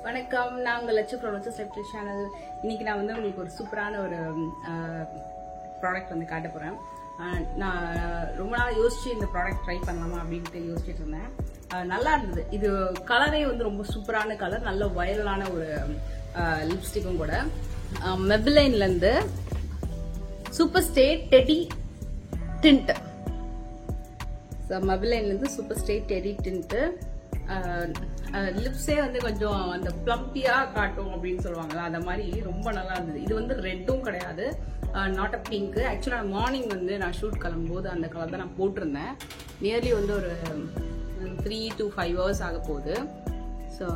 வணக்கம், நான் உங்கள் லட்சு ப்ராடக்ட்ஸ் செப்டி சேனல். இன்னைக்கு நான் வந்து உங்களுக்கு ஒரு சூப்பரான ஒரு ப்ராடக்ட் வந்து காட்ட போறேன். நான் ரொம்ப நாள் யோசிச்சு இந்த ப்ராடக்ட் ட்ரை பண்ணலாமா அப்படின்ட்டு யோசிச்சுட்டு இருந்தேன். நல்லா இருந்தது. இது கலரே வந்து ரொம்ப சூப்பரான கலர், நல்ல வைரலான ஒரு லிப்ஸ்டிக்கும் கூட. மெபிலைன்ல இருந்து சூப்பர் ஸ்டே டெடி டிண்ட். மெபிலைன்ல இருந்து சூப்பர் ஸ்டே டெடி டிண்ட். லிப்ஸே வந்து கொஞ்சம் அந்த பிளம்பியா காட்டும் அப்படின்னு சொல்லுவாங்கல்ல, அந்த மாதிரி ரொம்ப நல்லா இருந்தது. இது வந்து ரெட்டும் கிடையாது, நாட் அ பிங்க். ஆக்சுவலா மார்னிங் வந்து நான் ஷூட் கிளம்பும்போது அந்த கலர் தான் நான் போட்டிருந்தேன். நியர்லி வந்து ஒரு 3 to 5 hours ஆக போகுது. ஸோ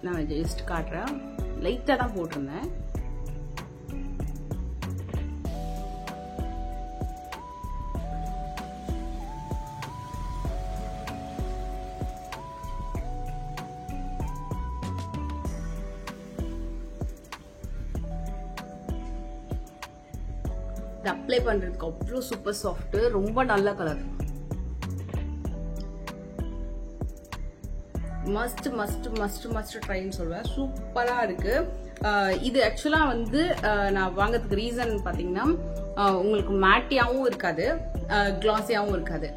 நான் ஜஸ்ட் காட்டுறேன். லைட்டாக தான் போட்டிருந்தேன். அப்ளை பண்றதுக்கு அவ்வளோ சூப்பர் சாஃப்ட், ரொம்ப நல்ல colour. Must must must must ட்ரைன்னு சொல்வேன். சூப்பரா இருக்கு. இது ஆக்சுவலா வந்து நான் வாங்கிறதுக்கு ரீசன் பாத்தீங்கன்னா, உங்களுக்கு மேட்டியாவும் இருக்காது, கிளாஸியாவும் இருக்காது.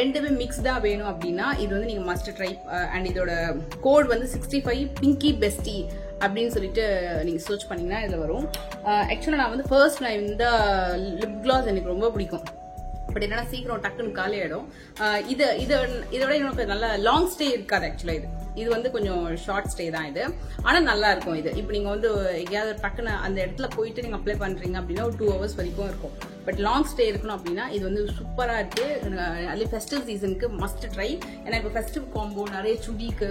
ரெண்டுமே மிக்ஸ்டா வேணும் அப்படின்னா இது வந்து நீங்க மஸ்ட் ட்ரை. அண்ட் இதோட கோட் வந்து 65 பிங்கி பெஸ்டி அப்படின்னு சொல்லிட்டு நீங்க சர்ச் பண்ணீங்கன்னா இதுல வரும். ஆக்சுவலா நான் வந்து ஃபர்ஸ்ட் நான் இந்த லிப் கிளாஸ் எனக்கு ரொம்ப பிடிக்கும். பட் என்னன்னா சீக்கிரம் டக்குன்னு காலி ஆயிடும். இதோட எனக்கு நல்ல லாங் ஸ்டே இருக்காது. ஆக்சுவலா இது வந்து கொஞ்சம் ஷார்ட் ஸ்டே தான் இது. ஆனா நல்லா இருக்கும் இது. இப்போ நீங்க வந்து எங்கேயாவது டக்குன்னு அந்த இடத்துல போயிட்டு நீங்க அப்ளை பண்றீங்க அப்படின்னா ஒரு 2 hours வரைக்கும் இருக்கும். பட் லாங் ஸ்டே இருக்கணும் அப்படின்னா இது வந்து சூப்பரா இருக்கு. அது ஃபெஸ்டிவ் சீசனுக்கு மஸ்ட் ட்ரை. ஏன்னா இப்போ ஃபெஸ்டிவ் காம்போ நிறைய சுடிக்கு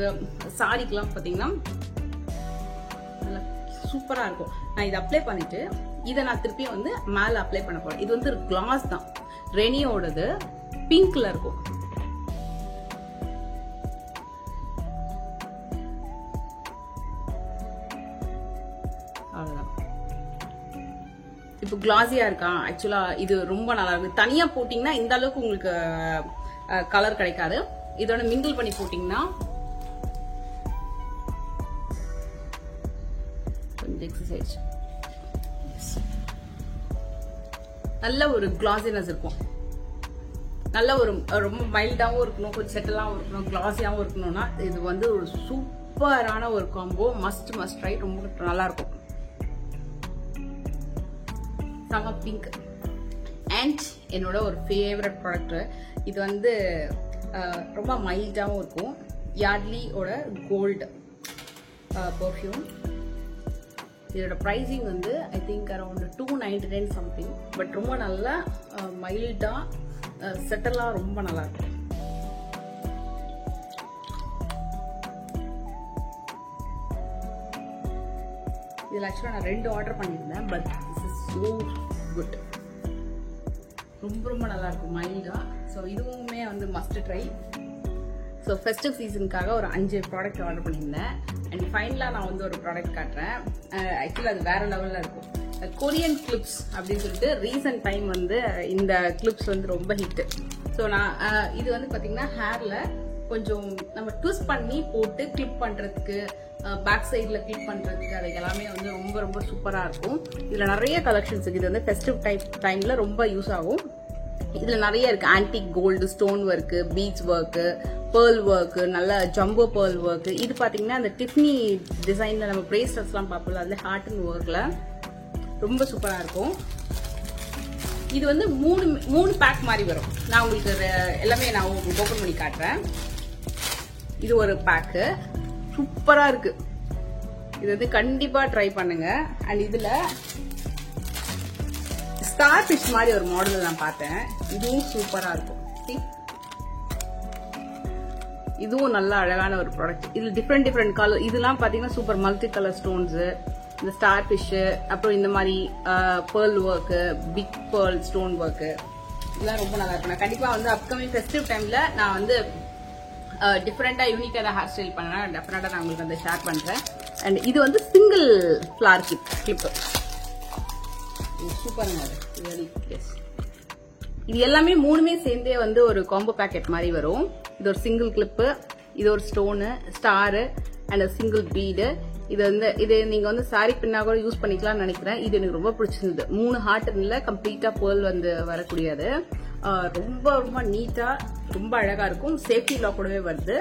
சாரிக்கெல்லாம் பாத்தீங்கன்னா சூப்பரா இருக்கும். நான் இதை அப்ளை பண்ணிட்டு இதை நான் திருப்பியும் வந்து மேல அப்ளை பண்ண போறேன். இது வந்து கிளாஸ் தான், ரெனியோடது, பிங்க்ல இருக்கும். அவ்வளவுதான். இப்போ கிளாஸியா இருக்கா. ஆக்சுவலா இது ரொம்ப நல்லா இருக்கு. தனியா போட்டீங்கன்னா இந்த அளவுக்கு உங்களுக்கு கலர் கிடைக்காது. இதோட மிங்கிள் பண்ணி போட்டீங்கன்னா எக்ஸசைஸ் நல்ல ஒரு கிளாஸினஸ் இருக்கும். நல்ல ஒரு ரொம்ப மைல்டாவும் இருக்கணும், கொஞ்சம் செட்டலாவும் இருக்கணும், கிளாஸியாவும் இருக்கணும்னா இது வந்து ஒரு சூப்பரான ஒரு காம்போ. Must try. ரொம்ப நல்லா இருக்கும். சம பிங்க். அண்ட் என்னோட ஒரு ஃபேவரட் ப்ராடக்ட் இது வந்து ரொம்ப மைல்டாவும் இருக்கும். யார்ட்லியோட கோல்டு பர்ஃப்யூம். இதோட ப்ரைஸிங் வந்து I think around 299 something. But ரொம்ப நல்லா மைல்டா செட்டலா ரொம்ப நல்லா இருக்கும். இதில் ஆக்சுவலாக நான் 2 ஆர்டர் பண்ணியிருந்தேன். But this is so good. ரொம்ப நல்லா இருக்கும் மைல்டா. ஸோ இதுவுமே வந்து மஸ்ட் ட்ரை. ஸோ ஃபெஸ்டிவ் சீசனுக்காக ஒரு 5 ப்ராடக்ட் ஆர்டர் பண்ணியிருந்தேன். அண்ட் ஃபைனலாக நான் வந்து ஒரு ப்ராடக்ட் காட்டுறேன். ஆக்சுவலாக அது வேற லெவலில் இருக்கும். கொரியன் கிளிப்ஸ் அப்படின்னு சொல்லிட்டு ரீசன்ட் டைம் வந்து இந்த கிளிப்ஸ் வந்து ரொம்ப ஹிட். ஸோ நான் இது வந்து பார்த்தீங்கன்னா ஹேர்ல கொஞ்சம் நம்ம ட்விஸ்ட் பண்ணி போட்டு கிளிப் பண்ணுறதுக்கு, பேக் சைடில் கிளிப் பண்ணுறதுக்கு, அது எல்லாமே வந்து ரொம்ப சூப்பராக இருக்கும். இதில் நிறைய கலெக்ஷன்ஸ் இருக்கு. இது வந்து ஃபெஸ்டிவ் டைம்ல ரொம்ப யூஸ் ஆகும். இதுல நிறைய இருக்கு. Antique gold, stone work, peach work, pearl work, நல்ல ஜம்போ பேர்ல் ஒர்க். இது பாத்தீங்கன்னா அந்த டிஃப்னி டிசைன்ல நம்ம பிரேஸ்லெட்ஸ் எல்லாம் பார்ப்போம்ல, அதுல ஹார்ட் அண்ட் ஒர்க்ல ரொம்ப சூப்பரா இருக்கும். இது வந்து மூணு பேக் மாதிரி வரும். நான் உங்களுக்கு எல்லாமே நான் உங்களுக்கு ஓபன் பண்ணி காட்டுறேன். இது ஒரு பேக்கு சூப்பரா இருக்கு. இது வந்து கண்டிப்பா ட்ரை பண்ணுங்க. அண்ட் இதுல ஸ்டார் ஃபிஷ் மாதிரி ஒரு மாடல் நான் பார்த்தேன். இதுவும் சூப்பரா இருக்கும். இதுவும் நல்ல அழகான ஒரு ப்ராடக்ட். இதுல டிஃப்ரெண்ட் கலர். இதெல்லாம் பாத்தீங்கன்னா சூப்பர் மல்டி கலர் ஸ்டோன்ஸ், இந்த ஸ்டார் ஃபிஷ், அப்புறம் இந்த மாதிரி pearl work, big pearl stone work, இதெல்லாம் ரொம்ப நல்லா இருக்கும். நான் கண்டிப்பா வந்து அப்கமிங் ஃபெஸ்டிவ் டைம்ல நான் வந்து டிஃப்ரெண்டா யூனிக்கா தான் ஹேர் ஸ்டைல் பண்ணேன். டெஃபினட்டா நான் உங்களுக்கு வந்து ஷேர் பண்றேன். அண்ட் இது வந்து சிங்கிள் ஃபிளார் கிளிப். சூப்பருங்க. இது எல்லாமே மூணுமே சேர்ந்தே வந்து ஒரு காம்போ பேக்கெட் மாதிரி வரும். இது ஒரு சிங்கிள் கிளிப்பு, இது ஒரு stone, star and single bead. இது நீங்க வந்து சாரி பின்னா கூட யூஸ் பண்ணிக்கலாம்னு நினைக்கிறேன். இது எனக்கு ரொம்ப பிடிச்சிருந்தது. 3 ஹார்ட் இல்ல, கம்ப்ளீட்டா பேர்ல் வந்து வரக்கூடியது. ரொம்ப ரொம்ப நீட்டா ரொம்ப அழகா இருக்கும். சேஃப்டி லாக் கூடவே வருது.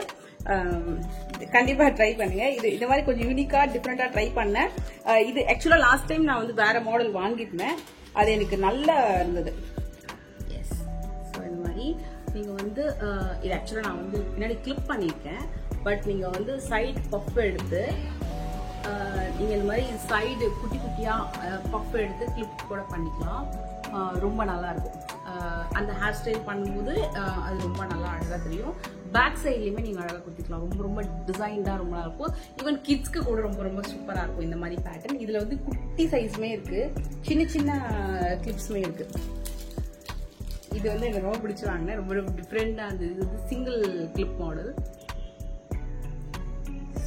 கண்டிப்பா ட்ரை பண்ணுங்க. இது மாதிரி கொஞ்சம் யூனிக்கா டிஃப்ரெண்டா ட்ரை பண்ணேன். இது ஆக்சுவலா லாஸ்ட் டைம் நான் வந்து வேற மாடல் வாங்கிருந்தேன். அது எனக்கு நல்லா இருந்தது. எஸ். ஸோ இந்த மாதிரி நீங்க வந்து இது ஆக்சுவலா நான் வந்து பின்னாடி கிளிப் பண்ணிருக்கேன். பட் நீங்க வந்து சைடு பஃப் எடுத்து நீங்க இந்த மாதிரி சைடு குட்டி குட்டியா பஃப் எடுத்து கிளிப் கூட பண்ணிக்கலாம். ரொம்ப நல்லா இருக்கும். அந்த ஹேர் ஸ்டைல் பண்ணும்போது அது ரொம்ப நல்லா அழகா தெரியும். பேக் சைட்லயுமே நீங்க அழகா குத்திக்கலாம். ரொம்ப ரொம்ப டிசைன்டா ரொம்ப நல்லா இருக்கும். ஈவன் கிட்ஸ்க்கு கூட ரொம்ப ரொம்ப சூப்பரா இருக்கும் இந்த மாதிரி பேட்டர்ன். இதுல வந்து குட்டி சைஸ்மே இருக்கு, சின்ன சின்ன கிளிப்ஸ்மே இருக்கு. இது வந்து எனக்கு ரொம்ப பிடிச்சி வாங்கினேன். ரொம்ப ரொம்ப டிஃப்ரெண்டா இருந்தது. இது வந்து single clip model.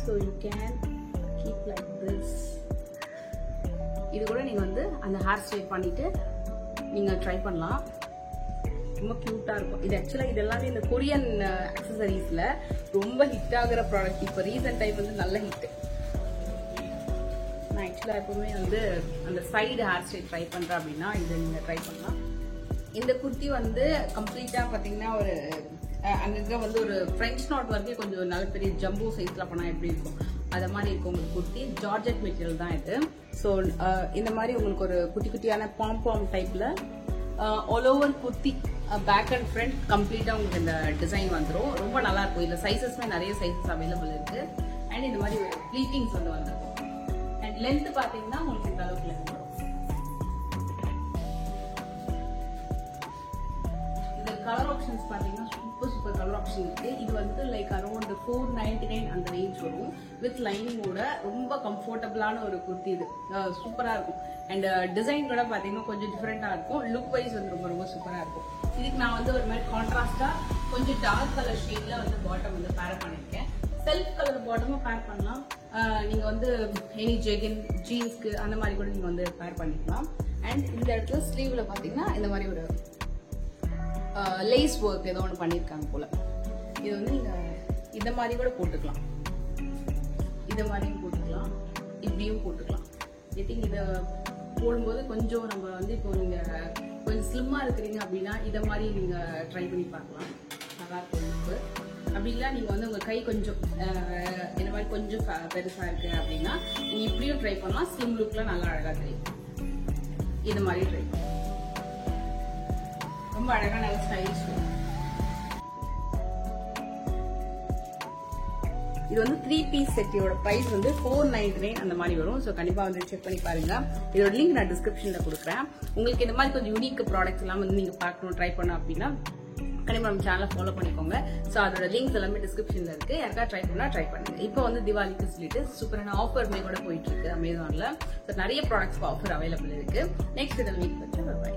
So you can keep like this. இது கூட நீங்க வந்து அந்த ஹேர் ஸ்டைல் பண்ணிட்டு நீங்க ட்ரை பண்ணலாம். ரொம்ப கியூட்டா இருக்கும். இது ஆக்சுவலா இது எல்லாமே இந்த கொரியன் அக்சசரிஸ்ல ரொம்ப ஹிட் ஆகுற ப்ராடக்ட். இப்போ ரீசன்ட் டைம் வந்து நல்ல ஹிட். நான் ஆக்சுவலா எப்பவுமே வந்து அந்த சைடு ஹேர் ஸ்டைல் ட்ரை பண்றேன் அப்படின்னா இதை நீங்க ட்ரை பண்ணலாம். இந்த குர்த்தி வந்து கம்ப்ளீட்டா பாத்தீங்கன்னா ஒரு அங்கங்க வந்து ஒரு பிரெஞ்ச் நாட் வரைக்கும் கொஞ்சம் நல்ல பெரிய ஜம்போ சைஸ்ல பண்ணா எப்படி இருக்கும் அத மாதிரி இருக்கும். உங்களுக்கு குர்த்தி ஜார்ஜெட் மெட்டீரியல் தான் இது. ஸோ இந்த மாதிரி உங்களுக்கு ஒரு குட்டி குட்டியான பாம் டைப்ல all over kurti back and front கம்ப்ளீட்டா உங்களுக்கு இந்த டிசைன் வந்துடும். ரொம்ப நல்லா இருக்கும். இதுல சைசஸ்மே நிறைய சைசஸ் அவைலபிள் இருக்கு. அண்ட் இந்த மாதிரி ஒரு ப்ளீட்டிங்ஸ் வந்து வந்துருக்கும். அண்ட் லென்த் பாத்தீங்கன்னா உங்களுக்கு இந்த அளவுக்கு லென்த் வரும். இந்த கலர் ஆப்ஷன்ஸ் பாத்தீங்கன்னா சூப்பர் கலர் ஆப்ஷன் இருக்கு. இது வந்து லைக் அரௌண்ட் 499 அந்த ரேஞ்ச் வரும். வித் லைனிங்கோட ரொம்ப கம்ஃபர்டபுளான ஒரு குர்த்தி. இது சூப்பரா இருக்கும். அண்ட் டிசைன் கூட பாத்தீங்கன்னா கொஞ்சம் டிஃபரெண்டா இருக்கும். லுக் வைஸ் வந்து ரொம்ப ரொம்ப சூப்பரா இருக்கும். இதுக்கு நான் வந்து ஒரு மாதிரி கான்ட்ராஸ்டா கொஞ்சம் டார்க் கலர் ஷேட்ல வந்து பாட்டம் வந்து பேர் பண்ணிருக்கேன். செல்ஃப் கலர் பாட்டமும் பேர் பண்ணலாம். நீங்க வந்து எனி ஜெகின் ஜீன்ஸ்க்கு அந்த மாதிரி கூட நீங்க வந்து பேர் பண்ணிக்கலாம். அண்ட் இந்த இடத்துல ஸ்லீவ்ல பாத்தீங்கன்னா இந்த மாதிரி ஒரு லேஸ் ஒர்க் ஏதோ ஒன்று பண்ணியிருக்காங்க போல. இது வந்து நீங்க இந்த மாதிரி கூட போட்டுக்கலாம். இந்த மாதிரியும் போட்டுக்கலாம், இப்படியும் போட்டுக்கலாம். ஐ திங்க் இதை போடும்போது கொஞ்சம் நம்ம வந்து இப்போ நீங்க கொஞ்சம் ஸ்லிம்மா இருக்கிறீங்க அப்படின்னா இதை மாதிரி நீங்க ட்ரை பண்ணி பார்க்கலாம். நல்லா இருக்கும். அப்படி இல்லை நீங்க வந்து உங்க கை கொஞ்சம் இந்த மாதிரி கொஞ்சம் பெருசா இருக்கு அப்படின்னா நீங்க இப்படியும் ட்ரை பண்ணலாம். ஸ்லிம் லுக்ல நல்லா அழகா தெரியும். இது மாதிரி ட்ரை பண்ணலாம். ரொம்ப அழகா நல்ல ஸ்டைலிஷ். இது வந்து 3 பீஸ் செட்டோட பிரைஸ் வந்து 499 அந்த மாதிரி வரும். ஸோ கண்டிப்பா வந்து செக் பண்ணி பாருங்க. இதோட லிங்க் நான் டிஸ்கிரிப்ஷன்ல கொடுக்குறேன். உங்களுக்கு இந்த மாதிரி கொஞ்சம் யூனிக் ப்ராடக்ட்ஸ் எல்லாம் வந்து நீங்க பார்க்கணும் ட்ரை பண்ணணும் அப்படின்னா கண்டிப்பா நம்ம சேனலை ஃபாலோ பண்ணிக்கோங்க. ஸோ அதோட லிங்க்ஸ் எல்லாமே டிஸ்கிரிப்ஷன்ல இருக்கு. யாருக்கா ட்ரை பண்ணா ட்ரை பண்ணுங்க. இப்போ வந்து திவாலிக்கு சொல்லிட்டு சூப்பரான ஆஃபர்மே கூட போயிட்டு இருக்கு அமேசான்ல. ஸோ நிறைய ப்ராடக்ட்ஸ்க்கு ஆஃபர் அவைலபிள் இருக்கு. நெக்ஸ்ட் இதில் மீட் பண்ணுறேன். பை.